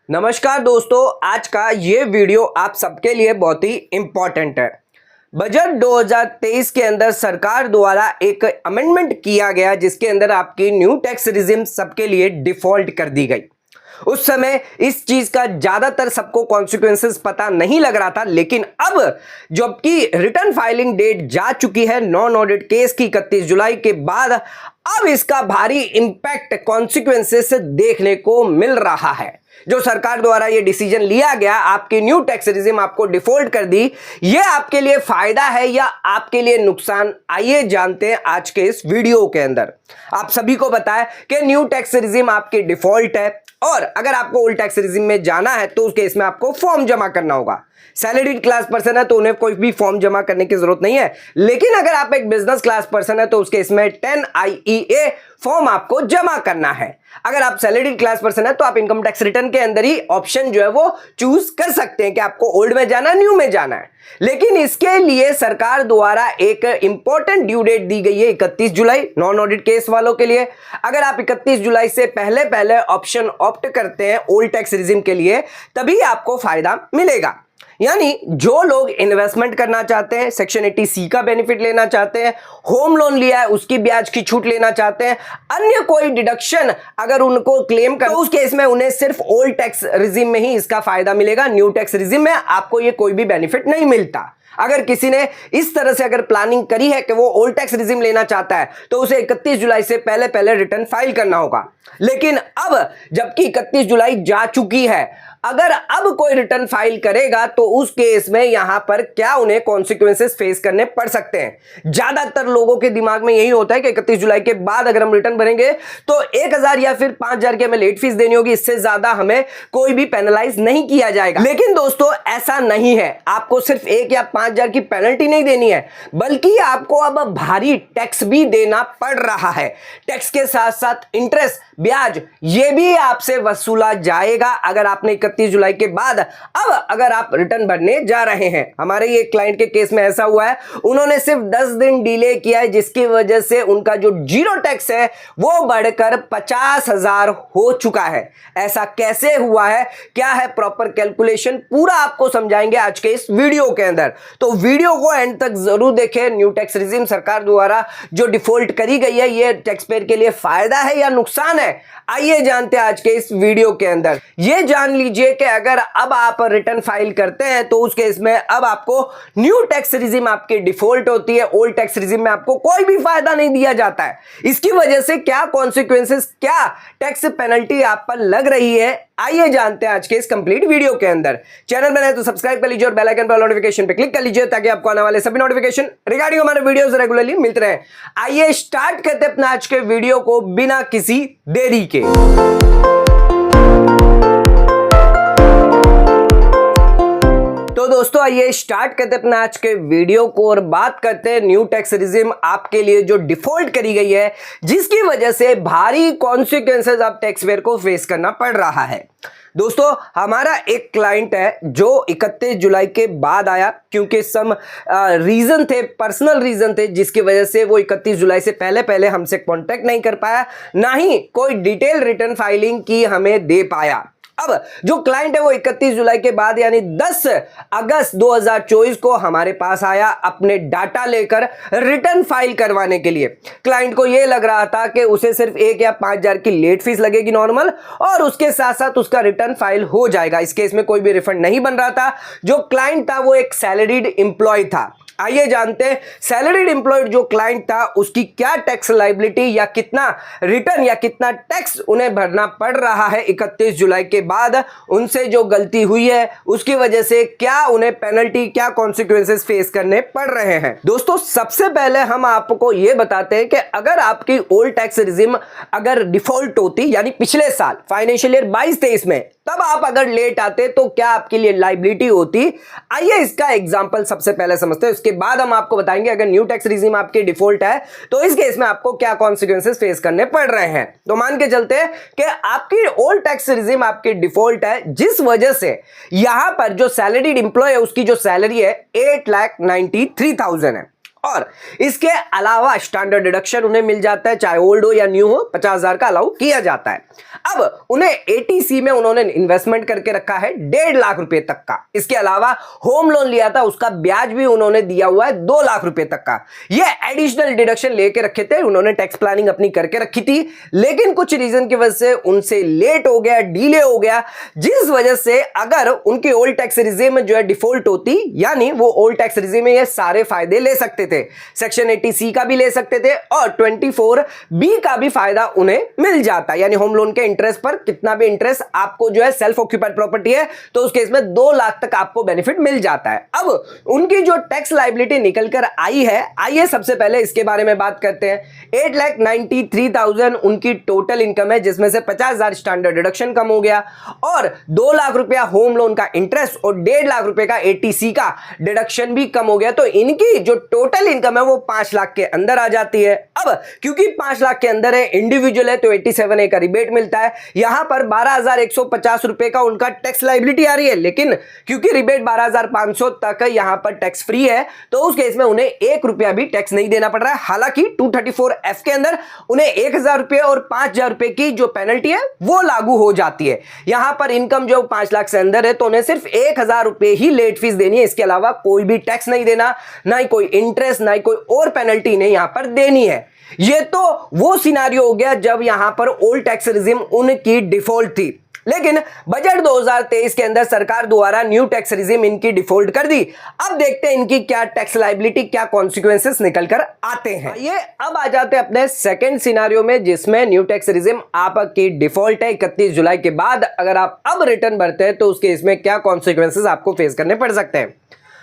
नमस्कार दोस्तों, आज का ये वीडियो आप सबके लिए बहुत ही इंपॉर्टेंट है। बजट 2023 के अंदर सरकार द्वारा एक अमेंडमेंट किया गया जिसके अंदर आपकी न्यू टैक्स रिजिम सबके लिए डिफॉल्ट कर दी गई। उस समय इस चीज का ज्यादातर सबको कॉन्सिक्वेंसेस पता नहीं लग रहा था, लेकिन अब जबकि रिटर्न फाइलिंग डेट जा चुकी है नॉन ऑडिट केस की 31 जुलाई के बाद, अब इसका भारी इंपैक्ट कॉन्सिक्वेंसेस देखने को मिल रहा है। जो सरकार द्वारा ये डिसीजन लिया गया, आपकी न्यू टैक्स रिजिम आपको डिफॉल्ट कर दी, ये आपके लिए फायदा है या आपके लिए नुकसान, आइए जानते हैं आज के इस वीडियो के अंदर। आप सभी को पता है कि न्यू टैक्स रिजिम आपकी डिफॉल्ट है और अगर आपको ओल्ड टैक्स रिजिम में जाना है तो उस केस में आपको फॉर्म जमा करना होगा। सैलरीड क्लास पर्सन है तो उन्हें कोई भी फॉर्म जमा करने की जरूरत नहीं है, लेकिन अगर आप एक बिजनेस क्लास पर्सन है तो उसके इसमें 10IEA फॉर्म आपको जमा करना है। अगर आप सैलरीड क्लास पर्सन है तो आप इनकम टैक्स रिटर्न के अंदर ही ऑप्शन जो है वो चूज कर सकते हैं कि आपको ओल्ड में जाना है, न्यू में जाना है। लेकिन इसके लिए सरकार द्वारा एक इंपॉर्टेंट ड्यू डेट दी गई है 31 जुलाई नॉन ऑडिट केस वालों के लिए। अगर आप 31 जुलाई से पहले ऑप्शन ऑप्ट करते हैं ओल्ड टैक्स रिजिम के लिए, तभी आपको फायदा मिलेगा। यानी जो लोग इन्वेस्टमेंट करना चाहते हैं, सेक्शन 80C का बेनिफिट लेना चाहते हैं, होम लोन लिया है उसकी ब्याज की छूट लेना चाहते हैं, अन्य कोई डिडक्शन अगर उनको क्लेम कर, तो उस केस में उन्हें सिर्फ ओल्ड टैक्स रिजिम में ही इसका फायदा मिलेगा। न्यू टैक्स रिजिम में आपको ये कोई भी बेनिफिट नहीं मिलता। अगर किसी ने इस तरह से अगर प्लानिंग करी है कि वो ओल्ड टैक्स रिजिम लेना चाहता है तो उसे 31 जुलाई से पहले रिटर्न फाइल करना होगा। लेकिन अब जबकि 31 जुलाई जा चुकी है, अगर अब कोई रिटर्न फाइल करेगा तो उस केस में यहां पर क्या उन्हें कॉन्सिक्वेंसेस फेस करने पड़ सकते हैं। ज्यादातर लोगों के दिमाग में यही होता है कि 31 जुलाई के बाद अगर हम रिटर्न भरेंगे तो 1000 या फिर 5000 की हमें लेट फीस देनी होगी, इससे ज्यादा हमें कोई भी पेनलाइज नहीं किया जाएगा। लेकिन दोस्तों ऐसा नहीं है, आपको सिर्फ 1 या 5000 की पेनल्टी नहीं देनी है, बल्कि आपको अब भारी टैक्स भी देना पड़ रहा है। टैक्स के साथ साथ इंटरेस्ट, ब्याज, ये भी आपसे वसूला जाएगा अगर आपने 31 जुलाई के बाद अब अगर आप रिटर्न भरने जा रहे हैं। हमारे ये क्लाइंट के केस में ऐसा हुआ है, उन्होंने सिर्फ 10 दिन डिले किया है जिसकी वजह से उनका जो जीरो टैक्स है वो बढ़कर 50,000 हो चुका है। ऐसा कैसे हुआ है, क्या है प्रॉपर कैलकुलेशन, पूरा आपको समझाएंगे आज के इस वीडियो के अंदर, तो वीडियो को एंड तक जरूर देखें। न्यू टैक्स रिजिम सरकार द्वारा जो डिफॉल्ट करी गई है, ये टैक्स पेयर के लिए फायदा है या नुकसान है, आइए जानते हैं आज के इस वीडियो के अंदर। ये जान लीजिए कि अगर अब आप रिटर्न फाइल करते हैं तो उस केस में अब आपको न्यू टैक्स रिजिम आपकी डिफॉल्ट होती है, ओल्ड टैक्स रिजिम में आपको कोई भी फायदा नहीं दिया जाता है। इसकी वजह से क्या कॉन्सिक्वेंसेस, क्या टैक्स पेनल्टी आप पर लग रही है, आइए जानते हैं आज के इस कंप्लीट वीडियो के अंदर। चैनल बनाए तो सब्सक्राइब कर लीजिए और बेल आइकन पर नोटिफिकेशन पे क्लिक कर लीजिए ताकि आपको आने वाले सभी नोटिफिकेशन रिगार्डिंग हमारे वीडियोस रेगुलरली मिलते रहे। आइए स्टार्ट करते हैं अपना आज के वीडियो को बिना किसी देरी के। तो दोस्तों आइए स्टार्ट करते हैं अपना आज के वीडियो को और बात करते हैं न्यू टैक्स रिजिम आपके लिए जो डिफॉल्ट करी गई है, जिसकी वजह से भारी कॉन्सिक्वेंसेस आप टैक्स पेयर को फेस करना पड़ रहा है। दोस्तों हमारा एक क्लाइंट है जो 31 जुलाई के बाद आया, क्योंकि सम रीजन थे, पर्सनल रीजन थे, जिसकी वजह से वो 31 जुलाई से पहले हमसे कांटेक्ट नहीं कर पाया, ना ही कोई डिटेल रिटर्न फाइलिंग की हमें दे पाया। अब जो क्लाइंट है वो 31 जुलाई के बाद यानी 10 अगस्त 2024 को हमारे पास आया अपने डाटा लेकर रिटर्न फाइल करवाने के लिए। क्लाइंट को यह लग रहा था कि उसे सिर्फ 1 या 5000 की लेट फीस लगेगी नॉर्मल, और उसके साथ साथ उसका रिटर्न फाइल हो जाएगा। इस केस में कोई भी रिफंड नहीं बन रहा था। जो क्लाइंट था वो एक सैलरीड एम्प्लॉय था। आइए जानते हैं सैलरीड एम्प्लॉयड जो क्लाइंट था उसकी क्या टैक्स लायबिलिटी या कितना रिटर्न या कितना टैक्स उन्हें भरना पड़ रहा है 31 जुलाई के बाद। उनसे जो गलती हुई है उसकी वजह से क्या उन्हें पेनल्टी, क्या कॉन्सिक्वेंसेस फेस करने पड़ रहे हैं। दोस्तों सबसे पहले हम आपको यह बताते हैं कि अगर आपकी ओल्ड टैक्स रिजिम अगर डिफॉल्ट होती, यानी पिछले साल फाइनेंशियल ईयर 22-23 में, तब आप अगर लेट आते तो क्या आपके लिए लायबिलिटी होती। आइए इसका एग्जांपल सबसे पहले समझते हैं, उसके बाद हम आपको बताएंगे अगर न्यू टैक्स रिजिम आपके डिफॉल्ट है तो इस केस में आपको क्या कॉन्सिक्वेंसेस फेस करने पड़ रहे हैं। तो मान के चलते हैं कि आपकी ओल्ड टैक्स रिजिम आपकी डिफॉल्ट है, जिस वजह से यहां पर जो सैलरीड एम्प्लॉय है उसकी जो सैलरी है 8,93,000 है, और इसके अलावा स्टैंडर्ड डिडक्शन उन्हें मिल जाता है, चाहे ओल्ड हो या न्यू हो, 50,000 का अलाउ किया जाता है। अब उन्हें एटीसी में उन्होंने इन्वेस्टमेंट करके रखा है 1.5 लाख रुपए तक का। इसके अलावा होम लोन लिया था, उसका ब्याज भी उन्होंने दिया हुआ है 2 लाख रुपए तक का। ये एडिशनल डिडक्शन लेके रखे थे, उन्होंने टैक्स प्लानिंग अपनी करके रखी थी, लेकिन कुछ रीजन की वजह से उनसे लेट हो गया, डिले हो गया, जिस वजह से अगर उनकी ओल्ड टैक्स रिजीम में जो है डिफॉल्ट होती, यानी वो ओल्ड टैक्स रिजीम में ये सारे फायदे ले सकते थे, सेक्शन 80C का भी ले सकते थे और 24B का भी फायदा उन्हें मिल जाता, यानी होम लोन के इंटरेस्ट पर कितना भी इंटरेस्ट आपको जो है सेल्फ ऑक्यूपाइड प्रॉपर्टी है तो उस केस में 2 लाख तक आपको बेनिफिट मिल जाता है। अब उनकी जो टैक्स लायबिलिटी निकल कर आई है, आइए सबसे पहले इसके बारे में बात करते हैं। 8,93,000 उनकी टोटल इनकम है, जिसमें से 50,000 स्टैंडर्ड डिडक्शन कम हो गया और 2 लाख रुपया होम लोन का इंटरेस्ट और 1.5 लाख रुपए का एटीसी का डिडक्शन भी कम हो गया, तो इनकी जो टोटल इनकम है वो 5 लाख के अंदर आ जाती है। अब क्योंकि 5 लाख के अंदर है, इंडिविजुअल है, तो 87A का रिबेट मिलता है। यहां पर 12,150 रुपए का उनका टैक्स लायबिलिटी आ रही है, लेकिन क्योंकि रिबेट 12,500 तक यहां पर टैक्स फ्री है, तो उस केस में उन्हें 1 रुपया भी टैक्स नहीं देना पड़ रहा है। हालांकि 234F के अंदर उन्हें 1,000 रुपए और 5,000 रुपए की जो पेनल्टी है वो लागू हो जाती है। यहां पर इनकम जो 5 लाख से अंदर है तो उन्हें सिर्फ 1,000 रुपए ही लेट फीस देनी है, इसके अलावा कोई भी टैक्स नहीं देना, ना ही कोई इंटरेस्ट, ना ही कोई और पेनल्टी इन्हें यहां पर देनी है। ये तो वो सिनारियो हो गया जब यहां पर ओल्ड टैक्स रिजीम उनकी डिफॉल्ट थी, लेकिन बजट 2023 के अंदर सरकार द्वारा न्यू टैक्स रिजीम इनकी डिफॉल्ट कर दी। अब देखते हैं इनकी क्या टैक्स लायबिलिटी, क्या कॉन्सिक्वेंसेस निकल कर आते हैं। ये अब आ जाते हैं अपने सेकंड सिनारियो में, जिसमें न्यू टैक्स रिजीम आपकी डिफॉल्ट है 31 जुलाई के बाद। अगर आप अब रिटर्न भरते हैं तो उसके इसमें क्या कॉन्सिक्वेंसेस आपको फेस करने पड़ सकते हैं।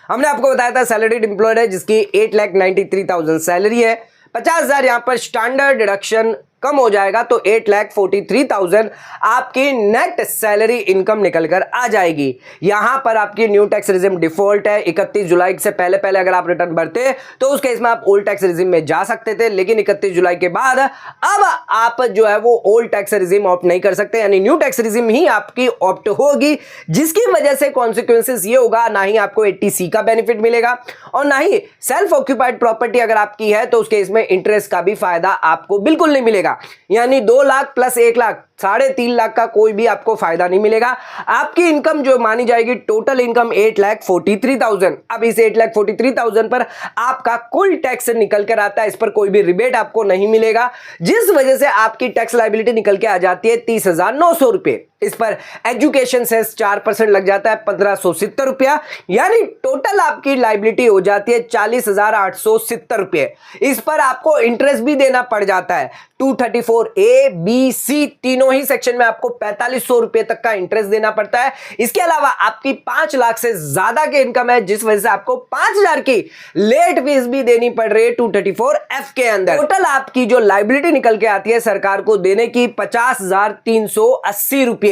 हमने आपको बताया था सैलरीड एम्प्लॉयड है, जिसकी 8,93,000 सैलरी है, 50,000 यहां पर स्टैंडर्ड डिडक्शन कम हो जाएगा तो 8,43,000 आपकी नेट सैलरी इनकम निकल कर आ जाएगी। यहां पर आपकी न्यू टैक्स रिजीम डिफॉल्ट है, 31 जुलाई से पहले अगर आप रिटर्न भरते तो उस केस में आप ओल्ड टैक्स रिजीम में जा सकते थे, लेकिन 31 जुलाई के बाद अब आप जो है वो ओल्ड टैक्स रिजीम ऑप्ट नहीं कर सकते, यानी न्यू टैक्स रिजीम ही आपकी ऑप्ट होगी, जिसकी वजह से कॉन्सिक्वेंसेस ये होगा, ना ही आपको 80C का बेनिफिट मिलेगा और ना ही सेल्फ ऑक्यूपाइड प्रॉपर्टी अगर आपकी है तो उस केस में इंटरेस्ट का भी फायदा आपको बिल्कुल नहीं मिलेगा, यानी 2 लाख प्लस 1 लाख 3.5 लाख का कोई भी आपको फायदा नहीं मिलेगा। आपकी इनकम जो मानी जाएगी, टोटल इनकम 8,43,000। अब इस 8,43,000 पर आपका कुल टैक्स निकल कर आता है, इस पर कोई भी रिबेट आपको नहीं मिलेगा, जिस वजह से आपकी टैक्स लायबिलिटी निकल के आ जाती है 30,900 रुपए। इस पर एजुकेशन सेस 4% लग जाता है 1,570 रुपया, यानी टोटल आपकी लायबिलिटी हो जाती है 40,870 रुपये। इस पर आपको इंटरेस्ट भी देना पड़ जाता है, 234A, B, C तीनों ही सेक्शन में आपको 4,500 रुपए तक का इंटरेस्ट देना पड़ता है। इसके अलावा आपकी 5 लाख से ज्यादा की इनकम है, जिस वजह से आपको 5,000 की लेट फीस भी देनी पड़ रही है 234F के अंदर। टोटल आपकी जो लायबिलिटी निकल के आती है सरकार को देने की 50,380 रुपये।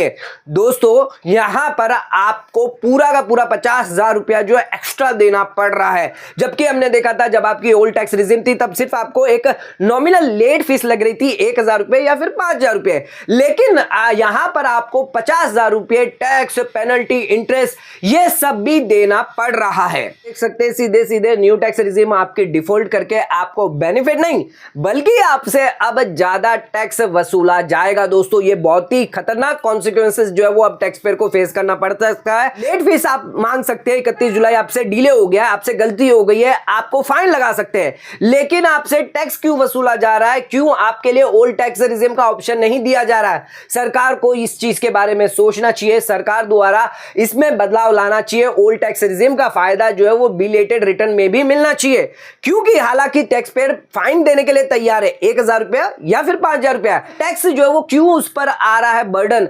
दोस्तों यहां पर आपको पूरा का पूरा 50,000 रुपया जो है एक्स्ट्रा देना पड़ रहा है, जबकि हमने देखा था जब आपकी ओल्ड टैक्स रिजीम थी तब सिर्फ आपको एक नॉमिनल लेट फीस लग रही थी 1,000 रुपए या फिर 5,000 रुपए, लेकिन यहां पर आपको 50,000 रुपए टैक्स, पेनल्टी, इंटरेस्ट ये सब भी देना पड़ रहा है। देख सकते हैं सीधे सीधे न्यू टैक्स रिजीम आपकी डिफॉल्ट करके आपको बेनिफिट नहीं बल्कि आपसे अब ज्यादा टैक्स वसूला जाएगा। दोस्तों ये बहुत ही खतरनाक कॉन्सिक्वेंसेस जो है वो अब टैक्स पेयर को फेस करना पड़ सकता है। लेट फीस आप मांग सकते हैं, 31 जुलाई आपसे डिले हो गया, आपसे गलती हो गई है, आपको फाइन लगा सकते हैं, लेकिन आपसे टैक्स क्यों वसूला जा रहा है? क्यों आपके लिए ओल्ड टैक्स रिजीम का ऑप्शन नहीं दिया जा रहा है? सरकार को इस चीज के बारे में सोचना चाहिए, सरकार द्वारा इसमें बदलाव लाना चाहिए। ओल्ड टैक्स रिजीम का फायदा जो है वो बिलेटेड रिटर्न में भी मिलना चाहिए, क्योंकि हालांकि टैक्स पेयर फाइन देने के लिए तैयार है 1,000 रुपया या फिर 5,000 रुपया, टैक्स जो है वो क्यों उस पर आ रहा है बर्डन?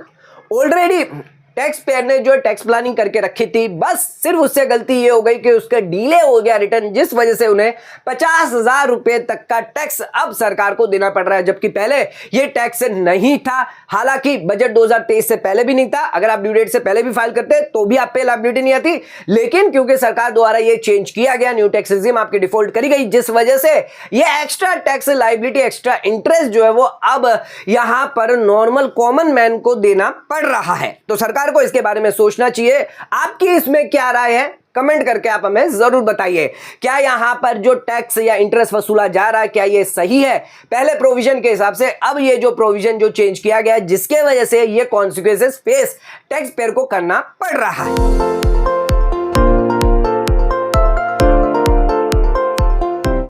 ऑलरेडी टैक्स पेयर ने जो टैक्स प्लानिंग करके रखी थी, बस सिर्फ उससे गलती ये हो गई कि उसका डिले हो गया रिटर्न, जिस वजह से उन्हें 50,000 रुपए तक का टैक्स अब सरकार को देना पड़ रहा है, जबकि पहले ये टैक्स नहीं था। हालांकि बजट 2023 से पहले भी नहीं था, अगर आप ड्यू डेट से पहले भी फाइल करते तो भी आप पे लायबिलिटी नहीं आती, लेकिन क्योंकि सरकार द्वारा ये चेंज किया गया, न्यू टैक्स रिजीम आपकी डिफॉल्ट करी गई, जिस वजह से ये extra tax liability, extra interest जो है वो अब यहां पर नॉर्मल कॉमन मैन को देना पड़ रहा है। तो सरकार सरकार को इसके बारे में सोचना चाहिए। आपकी इसमें क्या राय है, कमेंट करके आप हमें जरूर बताइए। क्या यहां पर जो टैक्स या इंटरेस्ट वसूला जा रहा है क्या ये सही है पहले प्रोविजन के हिसाब से? अब ये जो प्रोविजन जो चेंज किया गया है जिसके वजह से ये कॉन्सिक्वेंसेस फेस टैक्स पेयर को करना पड़ रहा है।